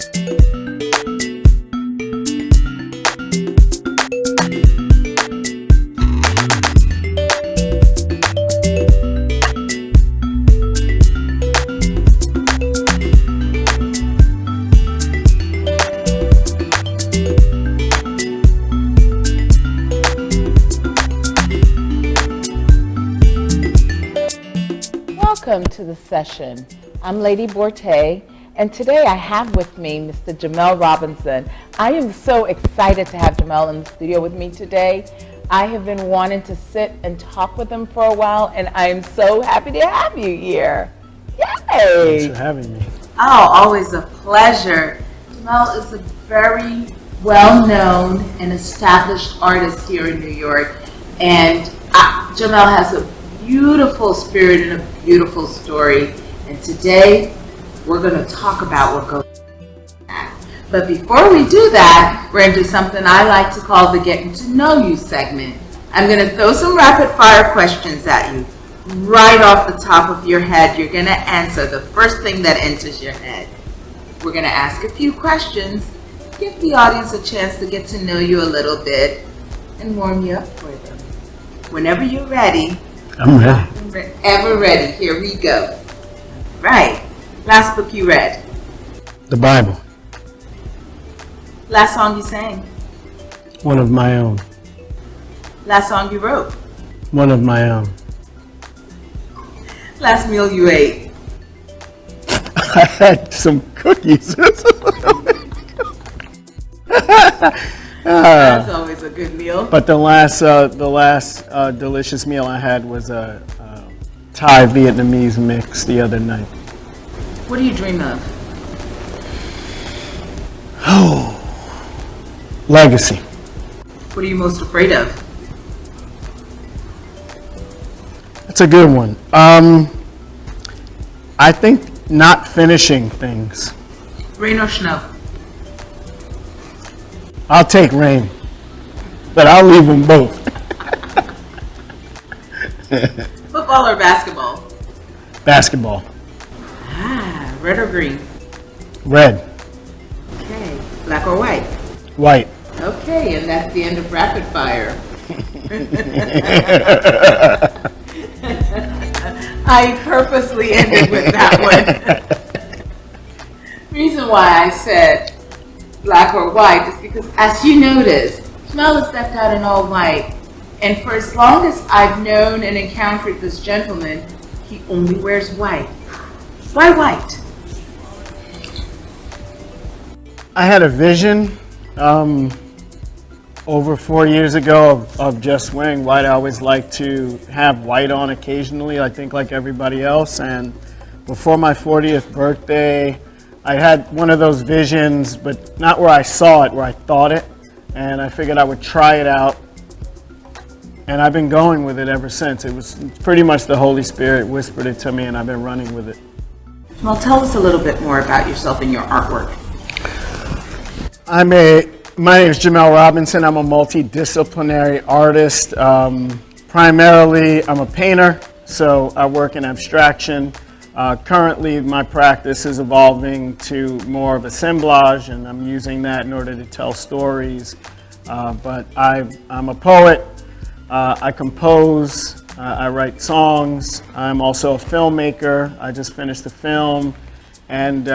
Welcome to the session. I'm Lady Bortey, and today I have with me Mr. Jamel Robinson. I am so excited to have Jamal in the studio with me today. I have been wanting to sit and talk with him for a while, and I am so happy to have you here. Yay! Thanks for having me. Oh, always a pleasure. Jamal is a very well-known and established artist here in New York, and Jamal has a beautiful spirit and a beautiful story, and today we're going to talk about what goes on. But before we do that, we're going to do something I like to call the Getting to Know You segment. I'm going to throw some rapid fire questions at you. Right off the top of your head, you're going to answer the first thing that enters your head. We're going to ask a few questions, give the audience a chance to get to know you a little bit, and warm you up for them. Whenever you're ready, I'm ready. Ever ready. Here we go. Right. Last book you read? The Bible. Last song you sang? One of my own. Last song you wrote? One of my own. Last meal you ate? I had some cookies. That's always a good meal. But the last delicious meal I had was a Thai Vietnamese mix the other night. What do you dream of? Oh, legacy. What are you most afraid of? That's a good one. I think not finishing things. Rain or snow? I'll take rain, but I'll leave them both. Football or basketball? Basketball. Red or green? Red. Okay. Black or white? White. Okay, and that's the end of rapid fire. I purposely ended with that one. Reason why I said black or white is because, as you notice, Jamal is decked out in all white, and for as long as I've known and encountered this gentleman, he only wears white. Why white? I had a vision over 4 years ago of just wearing white. I always like to have white on occasionally, I think like everybody else. And before my 40th birthday, I had one of those visions, but not where I saw it, where I thought it. And I figured I would try it out. And I've been going with it ever since. It's pretty much the Holy Spirit whispered it to me, and I've been running with it. Well, tell us a little bit more about yourself and your artwork. My name is Jamel Robinson. I'm a multidisciplinary artist. Primarily, I'm a painter, so I work in abstraction. Currently, my practice is evolving to more of assemblage, and I'm using that in order to tell stories. But I'm a poet. I compose. I write songs. I'm also a filmmaker. I just finished a film, and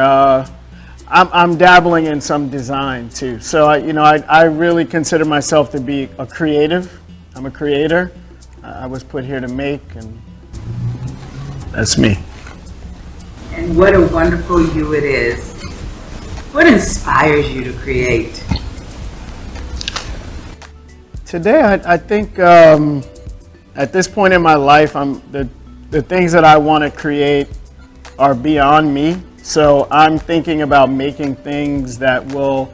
I'm dabbling in some design too. So I really consider myself to be a creative. I'm a creator. I was put here to make, and that's me. And what a wonderful you it is. What inspires you to create? Today, I think at this point in my life, the things that I want to create are beyond me. So I'm thinking about making things that will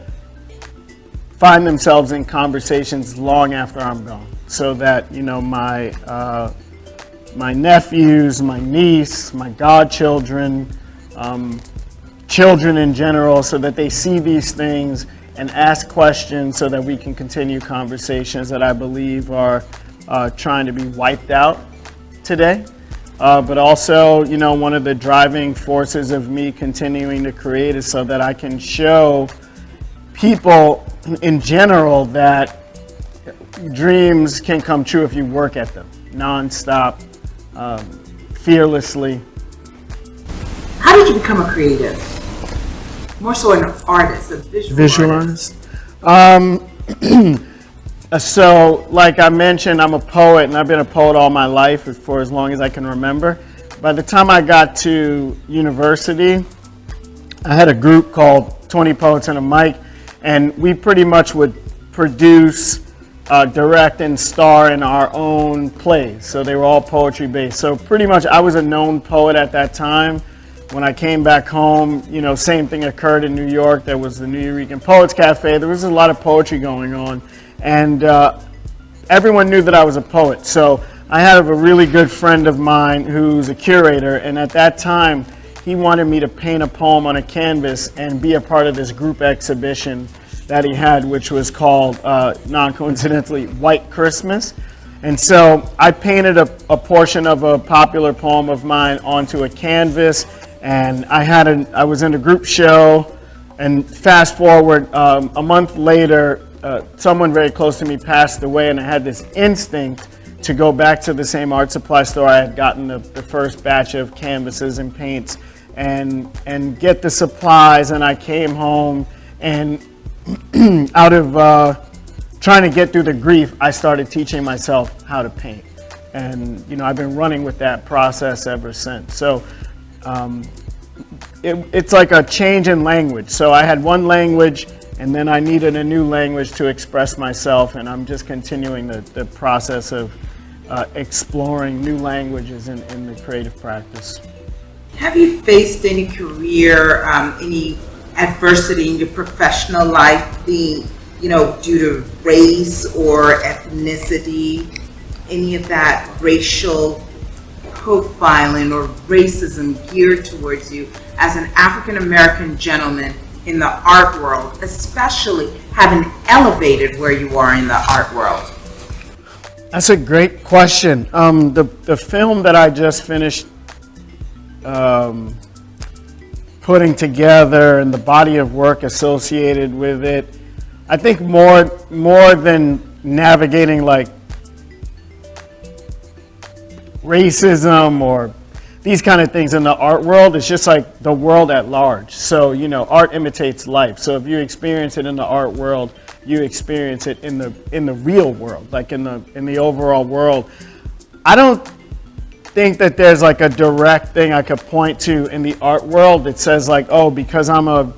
find themselves in conversations long after I'm gone, so that my nephews, my niece, my godchildren, children in general, so that they see these things and ask questions, so that we can continue conversations that I believe are trying to be wiped out today. but also, one of the driving forces of me continuing to create is so that I can show people in general that dreams can come true if you work at them nonstop, fearlessly. How did you become a creative? More so an artist, a visual artist. So, like I mentioned, I'm a poet, and I've been a poet all my life for as long as I can remember. By the time I got to university, I had a group called 20 Poets and a Mic, and we pretty much would produce, direct, and star in our own plays. So they were all poetry based. So pretty much I was a known poet at that time. When I came back home, same thing occurred in New York. There was the New Eurekan Poets Cafe. There was a lot of poetry going on. And everyone knew that I was a poet. So I have a really good friend of mine who's a curator. And at that time, he wanted me to paint a poem on a canvas and be a part of this group exhibition that he had, which was called, non-coincidentally, White Christmas. And so I painted a portion of a popular poem of mine onto a canvas. And I was in a group show. And fast forward, a month later, someone very close to me passed away, and I had this instinct to go back to the same art supply store I had gotten the first batch of canvases and paints and get the supplies. And I came home, and out of trying to get through the grief, I started teaching myself how to paint. And, I've been running with that process ever since. So it's like a change in language. So I had one language, and then I needed a new language to express myself, and I'm just continuing the process of exploring new languages in the creative practice. Have you faced any career, any adversity in your professional life, being, due to race or ethnicity, any of that racial profiling or racism geared towards you as an African American gentleman in the art world, especially having elevated where you are in the art world? That's a great question. The film that I just finished putting together and the body of work associated with it, I think more than navigating like racism or these kind of things in the art world, it's just like the world at large. So, art imitates life. So if you experience it in the art world, you experience it in the real world, like in the overall world. I don't think that there's like a direct thing I could point to in the art world that says like, oh, because I'm a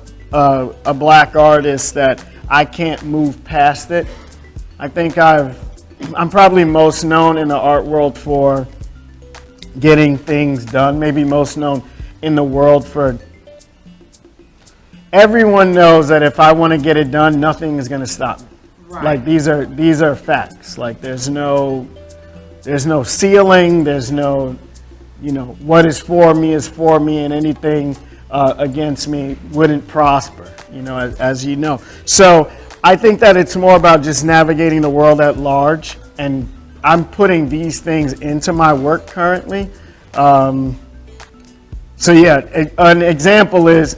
black artist that I can't move past it. I think I'm probably most known in the art world for getting things done, maybe most known in the world for, everyone knows that if I want to get it done, nothing is going to stop me. Right. Like these are facts. Like there's no ceiling, there's no, what is for me, and anything against me wouldn't prosper, as you know. So I think that it's more about just navigating the world at large, and I'm putting these things into my work currently. So yeah, an example is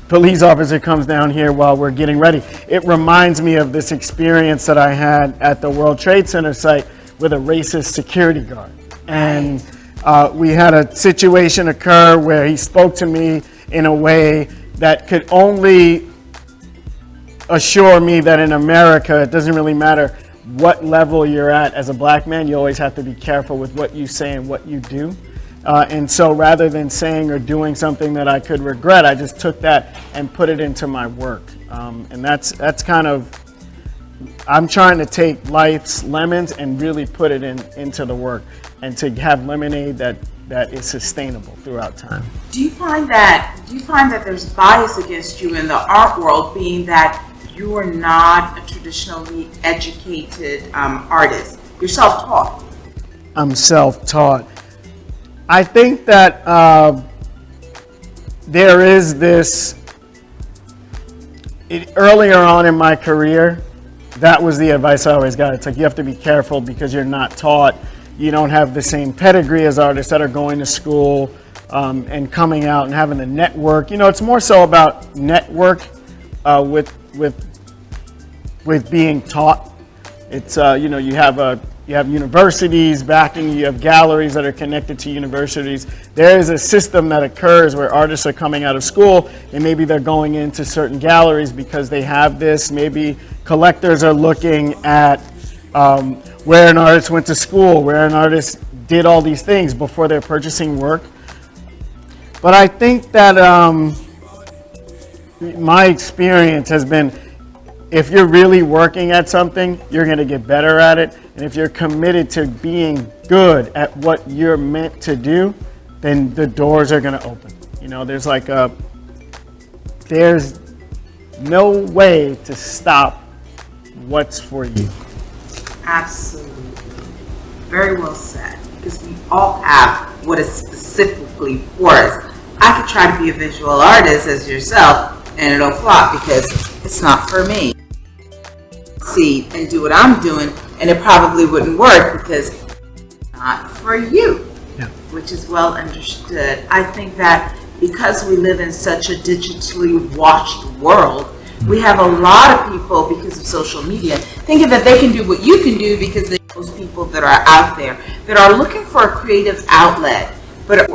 police officer comes down here while we're getting ready. It reminds me of this experience that I had at the World Trade Center site with a racist security guard. And we had a situation occur where he spoke to me in a way that could only assure me that in America, it doesn't really matter what level you're at as a black man, you always have to be careful with what you say and what you do. And so rather than saying or doing something that I could regret, I just took that and put it into my work. And that's kind of, I'm trying to take life's lemons and really put it into the work, and to have lemonade that is sustainable throughout time. Do you find that there's bias against you in the art world, being that you are not a traditionally educated artist? You're self-taught. I'm self-taught. I think that there is this, earlier on in my career, that was the advice I always got. It's like you have to be careful because you're not taught. You don't have the same pedigree as artists that are going to school and coming out and having a network. It's more so about network with being taught. It's you have universities backing you, have galleries that are connected to universities. There is a system that occurs where artists are coming out of school and maybe they're going into certain galleries because they have this. Maybe collectors are looking at where an artist went to school, where an artist did all these things before they're purchasing work. But I think that my experience has been, if you're really working at something, you're going to get better at it. And if you're committed to being good at what you're meant to do, then the doors are going to open. There's no way to stop what's for you. Absolutely. Very well said. Because we all have what is specifically for us. I could try to be a visual artist as yourself, and it'll flop because it's not for me. See and do what I'm doing, and it probably wouldn't work because it's not for you. Yeah. Which is well understood. I think that because we live in such a digitally watched world, we have a lot of people, because of social media, thinking that they can do what you can do because there's those people that are out there that are looking for a creative outlet, but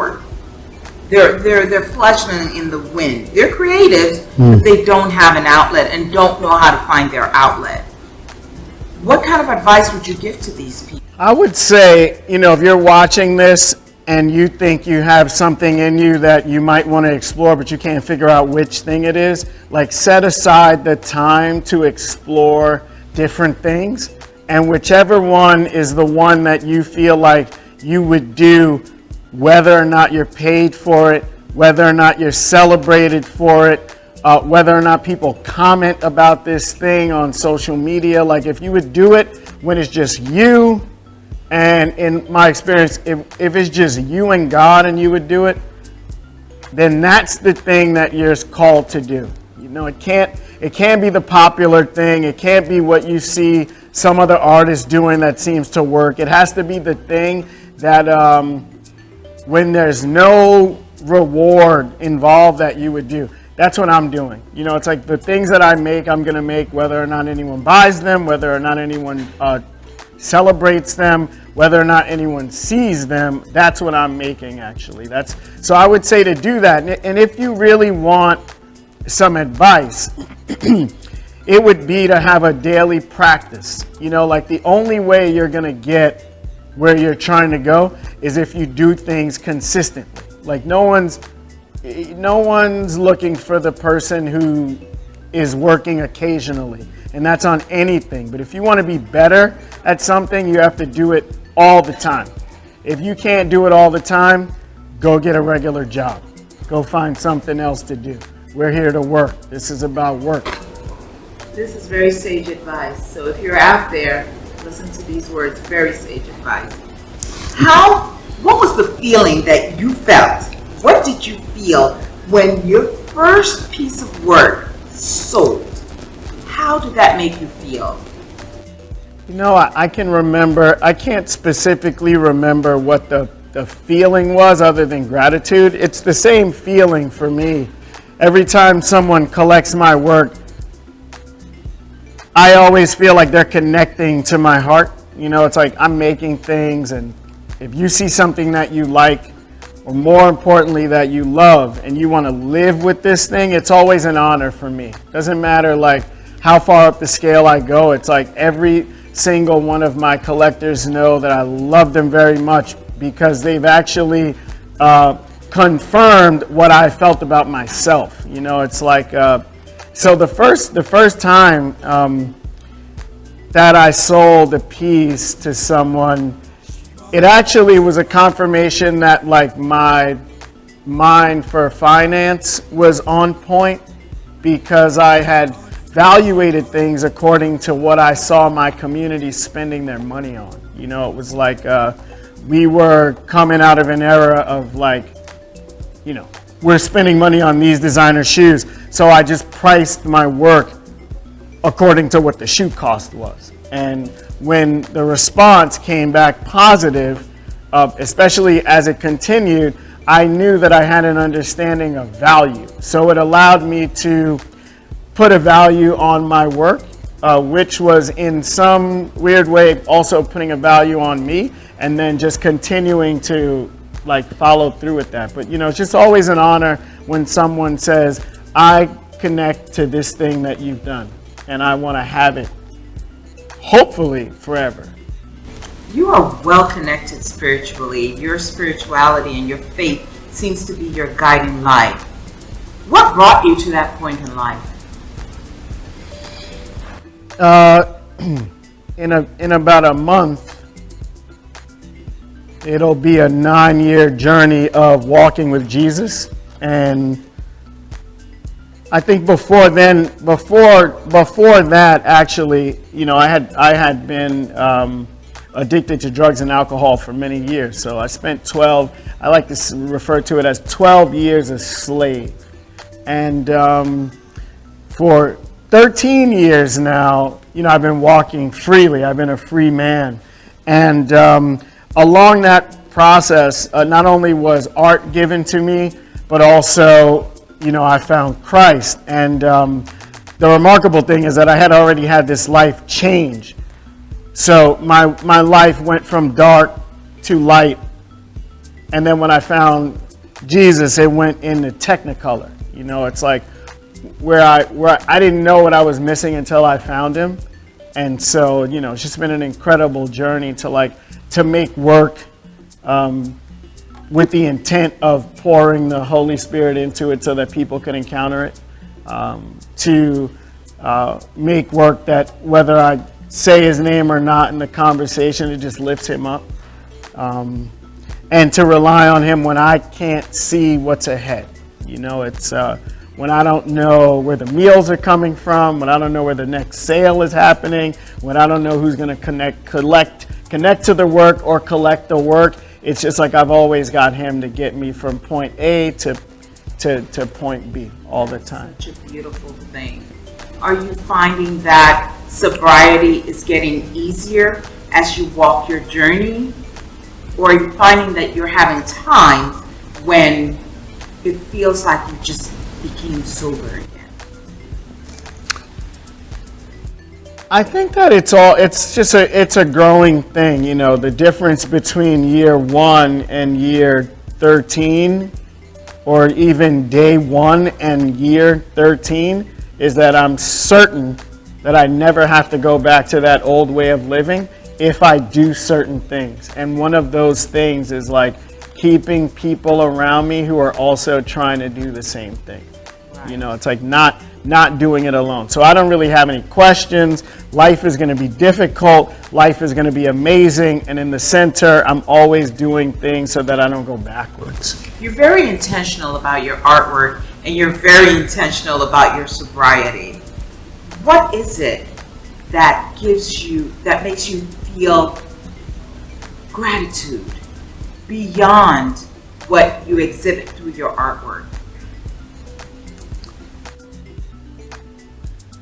they're flushing in the wind. They're creatives, but they don't have an outlet and don't know how to find their outlet. What kind of advice would you give to these people? I would say, if you're watching this and you think you have something in you that you might want to explore, but you can't figure out which thing it is, set aside the time to explore different things. And whichever one is the one that you feel like you would do, whether or not you're paid for it, whether or not you're celebrated for it, whether or not people comment about this thing on social media. If you would do it when it's just you, and in my experience, if it's just you and God and you would do it, then that's the thing that you're called to do. It can't be the popular thing. It can't be what you see some other artists doing that seems to work. It has to be the thing that when there's no reward involved that you would do. That's what I'm doing. It's like the things that I make, I'm going to make whether or not anyone buys them, whether or not anyone celebrates them, whether or not anyone sees them. That's what I'm making, actually. So I would say to do that. And if you really want some advice, it would be to have a daily practice. The only way you're going to get where you're trying to go is if you do things consistently. No one's looking for the person who is working occasionally, and that's on anything. But if you want to be better at something, you have to do it all the time. If you can't do it all the time, go get a regular job. Go find something else to do. We're here to work. This is about work. This is very sage advice. So if you're out there, listen to these words. Very sage advice. What was the feeling that you felt? What did you feel when your first piece of work sold? How did that make you feel? I can remember, I can't specifically remember what the feeling was other than gratitude. It's the same feeling for me. Every time someone collects my work, I always feel like they're connecting to my heart. It's like I'm making things, and if you see something that you like, or more importantly, that you love, and you want to live with this thing, it's always an honor for me. Doesn't matter how far up the scale I go. It's like every single one of my collectors know that I love them very much because they've actually confirmed what I felt about myself. It's like, so the first time that I sold a piece to someone, it actually was a confirmation that my mind for finance was on point, because I had valuated things according to what I saw my community spending their money on. It was like we were coming out of an era of we're spending money on these designer shoes, so I just priced my work according to what the shoe cost was. And when the response came back positive, especially as it continued, I knew that I had an understanding of value. So it allowed me to put a value on my work, which was in some weird way also putting a value on me, and then just continuing to like follow through with that. But it's just always an honor when someone says, I connect to this thing that you've done, and I want to have it, hopefully, forever. You are well connected spiritually. Your spirituality and your faith seems to be your guiding light. What brought you to that point in life? In about a month, it'll be a 9-year journey of walking with Jesus. And I think before that, actually, I had been addicted to drugs and alcohol for many years. So I spent I like to refer to it as 12 years a slave. And for 13 years now, I've been walking freely. I've been a free man. And along that process, not only was art given to me, but also, I found Christ. And the remarkable thing is that I had already had this life change. So my life went from dark to light. And then when I found Jesus, it went into Technicolor. It's like where I didn't know what I was missing until I found him. And so, it's just been an incredible journey to make work with the intent of pouring the Holy Spirit into it so that people can encounter it. To make work that whether I say his name or not in the conversation, it just lifts him up. And to rely on him when I can't see what's ahead. It's when I don't know where the meals are coming from, when I don't know where the next sale is happening, when I don't know who's going to connect to the work or collect the work. It's just like I've always got him to get me from point A to point B all the time. Such a beautiful thing. Are you finding that sobriety is getting easier as you walk your journey? Or are you finding that you're having times when it feels like you just became sober again? I think that it's a growing thing. The difference between year 1 and year 13, or even day 1 and year 13, is that I'm certain that I never have to go back to that old way of living if I do certain things. And one of those things is like keeping people around me who are also trying to do the same thing. Right. It's like not doing it alone. So I don't really have any questions. Life is going to be difficult. Life is going to be amazing. And in the center, I'm always doing things so that I don't go backwards. You're very intentional about your artwork, and you're very intentional about your sobriety. What is it that makes you feel gratitude beyond what you exhibit through your artwork?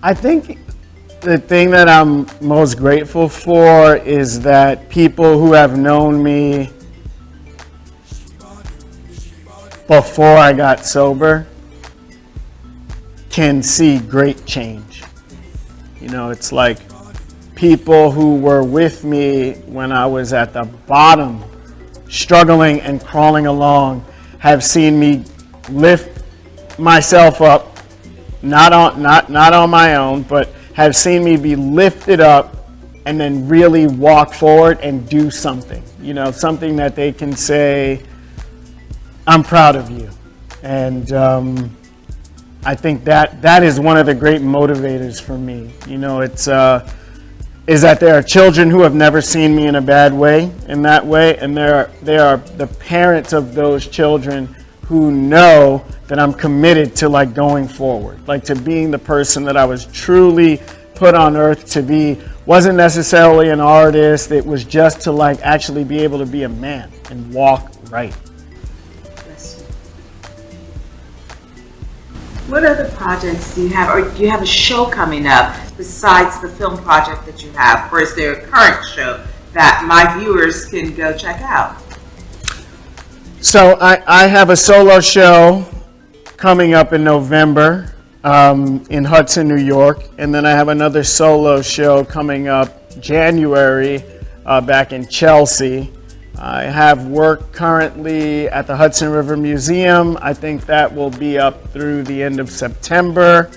I think the thing that I'm most grateful for is that people who have known me before I got sober can see great change. It's like people who were with me when I was at the bottom, struggling and crawling along, have seen me lift myself up. Not on my own, but have seen me be lifted up and then really walk forward and do something. Something that they can say, I'm proud of you. And I think that is one of the great motivators for me. Is that there are children who have never seen me in a bad way, and they are the parents of those children who know that I'm committed to going forward, to being the person that I was truly put on earth to be. Wasn't necessarily an artist. It was just to actually be able to be a man and walk right. What other projects do you have, or do you have a show coming up besides the film project that you have, or is there a current show that my viewers can go check out? So I have a solo show coming up in November in Hudson, New York, and then I have another solo show coming up January back in Chelsea. I have work currently at the Hudson River Museum. I think that will be up through the end of September.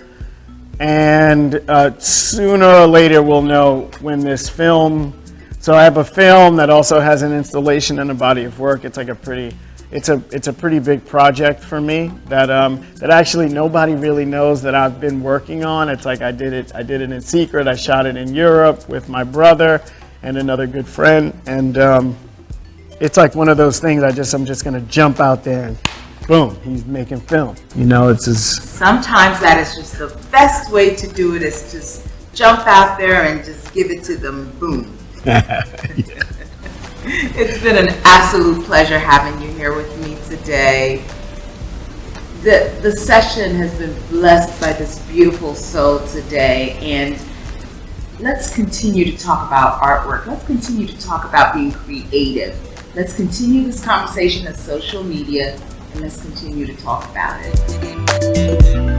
And sooner or later we'll know when this film, so I have a film that also has an installation and a body of work. It's like it's a pretty big project for me that actually nobody really knows that I've been working on. It's like I did it in secret. I shot it in Europe with my brother and another good friend, and it's like one of those things I'm just gonna jump out there and boom, he's making film. You know, it's just... Sometimes that is just the best way to do it, is just jump out there and just give it to them, boom. Yeah. It's been an absolute pleasure having you here with me today. The session has been blessed by this beautiful soul today, and let's continue to talk about artwork. Let's continue to talk about being creative. Let's continue this conversation on social media, and let's continue to talk about it.